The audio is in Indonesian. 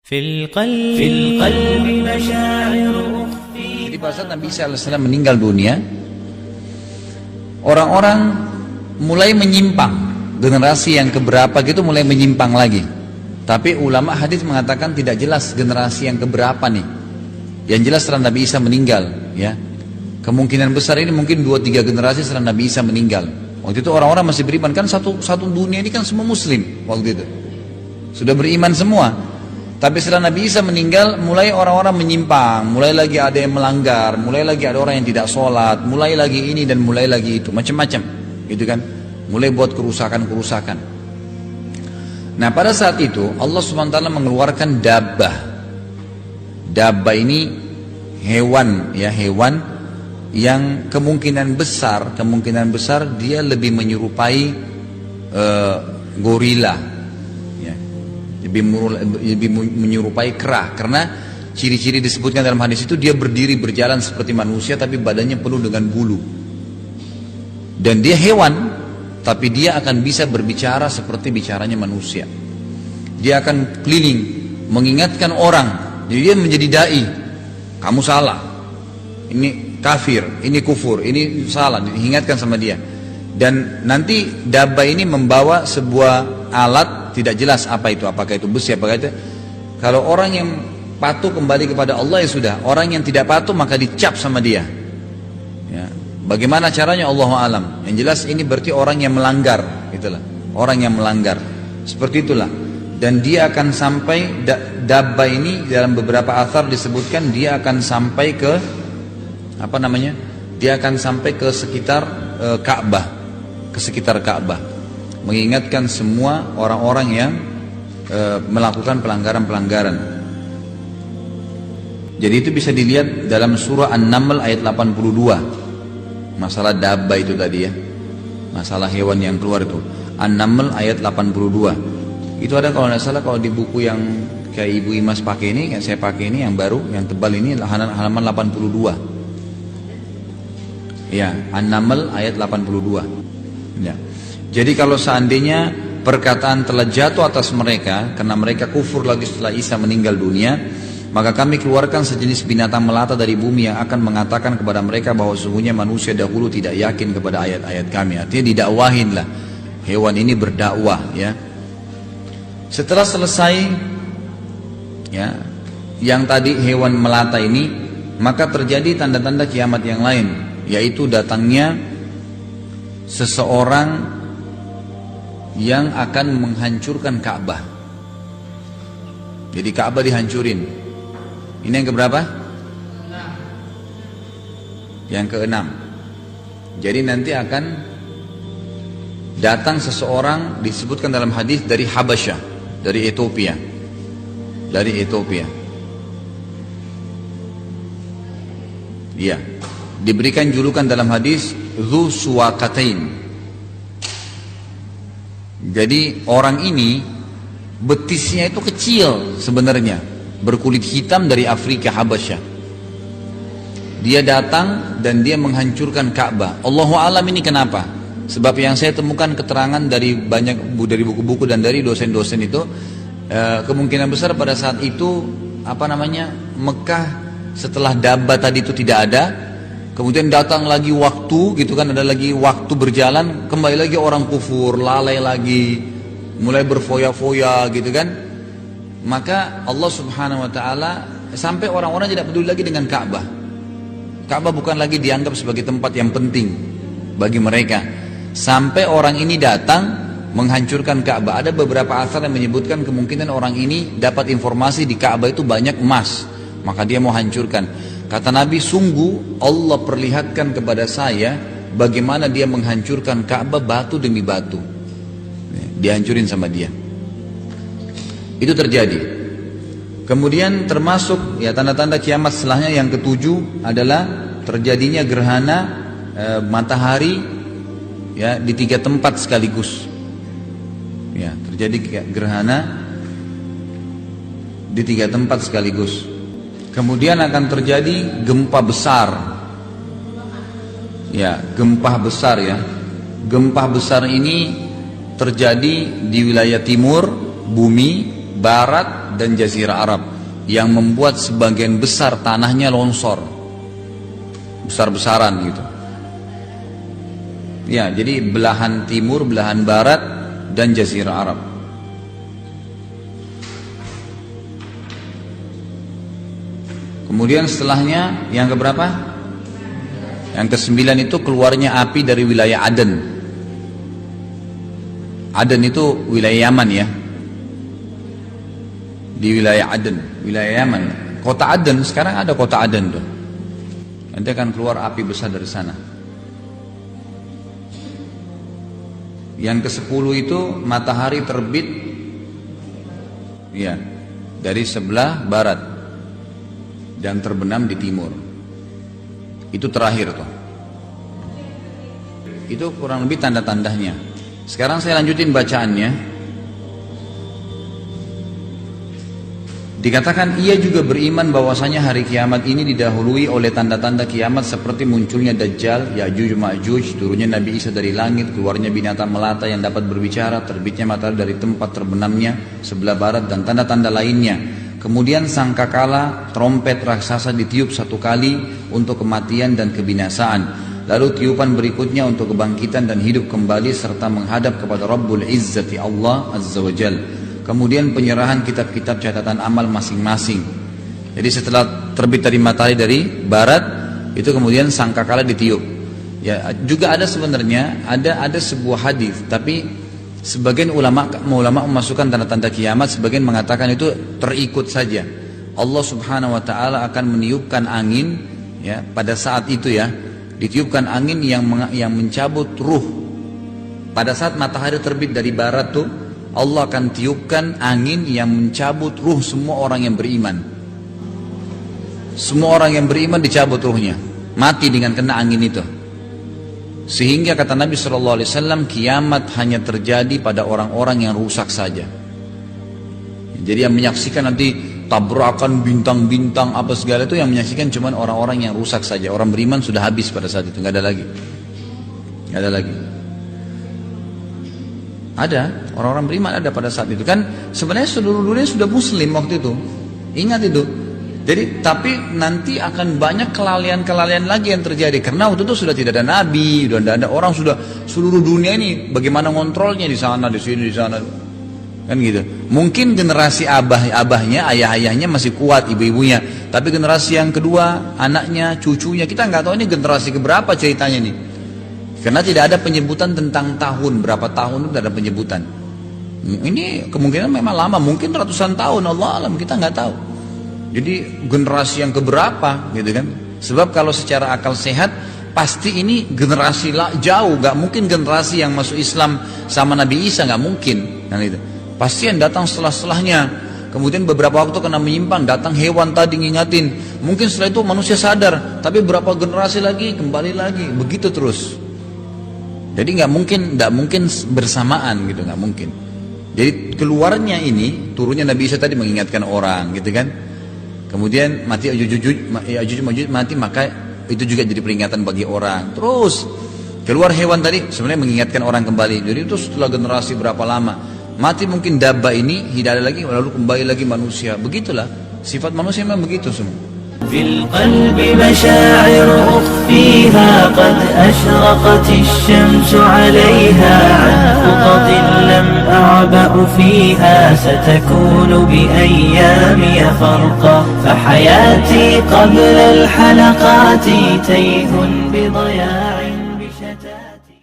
في القلب مشاعر أخفي. Jadi pada saat Nabi Isa AS meninggal dunia, orang-orang mulai menyimpang. Generasi yang keberapa gitu mulai menyimpang lagi. Tapi ulama hadis mengatakan tidak jelas generasi yang keberapa nih. Yang jelas setelah Nabi Isa meninggal, ya. Kemungkinan besar ini mungkin 2-3 generasi setelah Nabi Isa meninggal. Waktu itu orang-orang masih beriman, kan satu dunia ini kan semua muslim waktu itu. Sudah beriman semua. Tapi setelah Nabi Isa meninggal, mulai orang-orang menyimpang, mulai lagi ada yang melanggar, mulai lagi ada orang yang tidak sholat, mulai lagi ini dan mulai lagi itu, macam-macam, gitu kan? Mulai buat kerusakan-kerusakan. Nah, pada saat itu Allah SWT mengeluarkan dabbah. Dabbah ini hewan, ya, hewan yang kemungkinan besar dia lebih menyerupai gorila. Lebih menyerupai kera, karena ciri-ciri disebutkan dalam hadis itu dia berdiri berjalan seperti manusia tapi badannya penuh dengan bulu, dan dia hewan tapi dia akan bisa berbicara seperti bicaranya manusia. Dia akan keliling mengingatkan orang, jadi dia menjadi dai. Kamu salah, ini kafir, ini kufur, ini salah, diingatkan sama dia. Dan nanti dabbah ini membawa sebuah alat, tidak jelas apa itu, apakah itu besi, apakah itu. Kalau orang yang patuh kembali kepada Allah ya sudah, orang yang tidak patuh maka dicap sama dia. Ya. Bagaimana caranya Allah alam. Yang jelas ini berarti orang yang melanggar, itulah. Orang yang melanggar. Seperti itulah. Dan dia akan sampai dabbah ini dalam beberapa athar disebutkan dia akan sampai ke apa namanya? Dia akan sampai ke sekitar Ka'bah, ke sekitar Ka'bah. Mengingatkan semua orang-orang yang melakukan pelanggaran-pelanggaran. Jadi itu bisa dilihat dalam surah An-Naml ayat 82. Masalah dabbah itu tadi ya. Masalah hewan yang keluar itu. An-Naml ayat 82. Itu ada kalau tidak salah kalau di buku yang kayak Ibu Imas pakai ini, yang saya pakai ini yang baru, yang tebal ini halaman 82. Ya, An-Naml ayat 82. Ya. Jadi kalau seandainya perkataan telah jatuh atas mereka karena mereka kufur lagi setelah Isa meninggal dunia, maka kami keluarkan sejenis binatang melata dari bumi yang akan mengatakan kepada mereka bahwa sesungguhnya manusia dahulu tidak yakin kepada ayat-ayat kami. Artinya didakwahin lah, hewan ini berdakwah, ya. Setelah selesai ya yang tadi hewan melata ini, maka terjadi tanda-tanda kiamat yang lain, yaitu datangnya seseorang yang akan menghancurkan Ka'bah. Jadi Ka'bah dihancurin. Ini yang keberapa? Yang keenam. Jadi nanti akan datang seseorang, disebutkan dalam hadis dari Habasyah, dari Ethiopia. Dari Ethiopia. Iya. Diberikan julukan dalam hadis Dzu Suwaqatain. Jadi orang ini betisnya itu kecil sebenarnya, berkulit hitam dari Afrika Habasyah. Dia datang dan dia menghancurkan Ka'bah. Allahu alam ini kenapa? Sebab yang saya temukan keterangan dari dari buku-buku dan dari dosen-dosen itu, kemungkinan besar pada saat itu Mekah setelah dabbah tadi itu tidak ada. Kemudian datang lagi waktu, gitu kan, ada lagi waktu berjalan, kembali lagi orang kufur, lalai lagi, mulai berfoya-foya, gitu kan. Maka Allah Subhanahu Wa Taala sampai orang-orang tidak peduli lagi dengan Ka'bah. Ka'bah bukan lagi dianggap sebagai tempat yang penting bagi mereka. Sampai orang ini datang menghancurkan Ka'bah. Ada beberapa asar yang menyebutkan kemungkinan orang ini dapat informasi di Ka'bah itu banyak emas, maka dia mau hancurkan. Kata Nabi, sungguh Allah perlihatkan kepada saya bagaimana dia menghancurkan Ka'bah batu demi batu. Dihancurin sama dia. Itu terjadi. Kemudian termasuk ya tanda-tanda kiamat setelahnya yang ketujuh adalah terjadinya gerhana matahari ya di 3 tempat sekaligus. Ya, terjadi gerhana di 3 tempat sekaligus. Kemudian akan terjadi gempa besar. Ya, gempa besar ya. Gempa besar ini terjadi di wilayah timur bumi barat dan jazirah Arab, yang membuat sebagian besar tanahnya longsor, besar-besaran gitu. Ya, jadi belahan timur, belahan barat dan jazirah Arab. Kemudian setelahnya yang keberapa? Yang ke-9 itu keluarnya api dari wilayah Aden. Aden itu wilayah Yaman ya. Di wilayah Aden, wilayah Yaman. Kota Aden, sekarang ada kota Aden tuh. Nanti akan keluar api besar dari sana. Yang ke-10 itu matahari terbit ya, dari sebelah barat dan terbenam di timur. Itu terakhir tuh. Itu kurang lebih tanda-tandanya. Sekarang saya lanjutin bacaannya. Dikatakan ia juga beriman bahwasanya hari kiamat ini didahului oleh tanda-tanda kiamat seperti munculnya Dajjal, Ya'juj Ma'juj, turunnya Nabi Isa dari langit, keluarnya binatang melata yang dapat berbicara, terbitnya matahari dari tempat terbenamnya sebelah barat, dan tanda-tanda lainnya. Kemudian sangkakala trompet raksasa ditiup 1 kali untuk kematian dan kebinasaan. Lalu tiupan berikutnya untuk kebangkitan dan hidup kembali serta menghadap kepada Rabbul Izzati Allah Azza wa Jal. Kemudian penyerahan kitab-kitab catatan amal masing-masing. Jadi setelah terbit dari matahari dari barat, itu kemudian sangkakala ditiup. Ya, juga ada sebenarnya ada sebuah hadis, tapi sebagian ulama memasukkan tanda-tanda kiamat, sebagian mengatakan itu terikut saja. Allah Subhanahu wa taala akan meniupkan angin ya, pada saat itu ya, ditiupkan angin yang mencabut ruh. Pada saat matahari terbit dari barat tuh, Allah akan tiupkan angin yang mencabut ruh semua orang yang beriman. Semua orang yang beriman dicabut ruhnya, mati dengan kena angin itu. Sehingga kata Nabi SAW, kiamat hanya terjadi pada orang-orang yang rusak saja. Jadi yang menyaksikan nanti tabrakan bintang-bintang apa segala itu, yang menyaksikan cuma orang-orang yang rusak saja. Orang beriman sudah habis pada saat itu, nggak ada lagi. Nggak ada lagi. Ada orang-orang beriman ada pada saat itu kan. Sebenarnya seluruh dunia sudah muslim waktu itu. Ingat itu. Jadi tapi nanti akan banyak kelalaian-kelalaian lagi yang terjadi karena waktu itu sudah tidak ada nabi, sudah tidak ada orang, sudah seluruh dunia ini bagaimana ngontrolnya di sana, di sini, di sana. Kan gitu. Mungkin generasi abahnya, ayah-ayahnya masih kuat, ibu-ibunya. Tapi generasi yang kedua, anaknya, cucunya, kita nggak tahu ini generasi keberapa ceritanya nih. Karena tidak ada penyebutan tentang tahun, berapa tahun itu tidak ada penyebutan. Ini kemungkinan memang lama, mungkin ratusan tahun, Allah alam, kita nggak tahu. Jadi generasi yang keberapa gitu kan. Sebab kalau secara akal sehat, pasti ini generasi jauh, nggak mungkin generasi yang masuk Islam sama Nabi Isa, nggak mungkin. Kan itu. Pasti yang datang setelahnya. Kemudian beberapa waktu kena menyimpang, datang hewan tadi ngingatin. Mungkin setelah itu manusia sadar, tapi berapa generasi lagi kembali lagi, begitu terus. Jadi nggak mungkin bersamaan gitu, nggak mungkin. Jadi keluarnya ini, turunnya Nabi Isa tadi mengingatkan orang, gitu kan. Kemudian mati Ya'juj Ma'juj mati, maka itu juga jadi peringatan bagi orang. Terus keluar hewan tadi sebenarnya mengingatkan orang kembali. Jadi itu setelah generasi berapa lama mati mungkin dabba ini tidak ada lagi, lalu kembali lagi manusia. Begitulah sifat manusia memang begitu semua. في القلب مشاعر أخفيها قد أشرقت الشمس عليها عن خطط لم أعبأ فيها ستكون بأيامي فرقا فحياتي قبل الحلقات تيه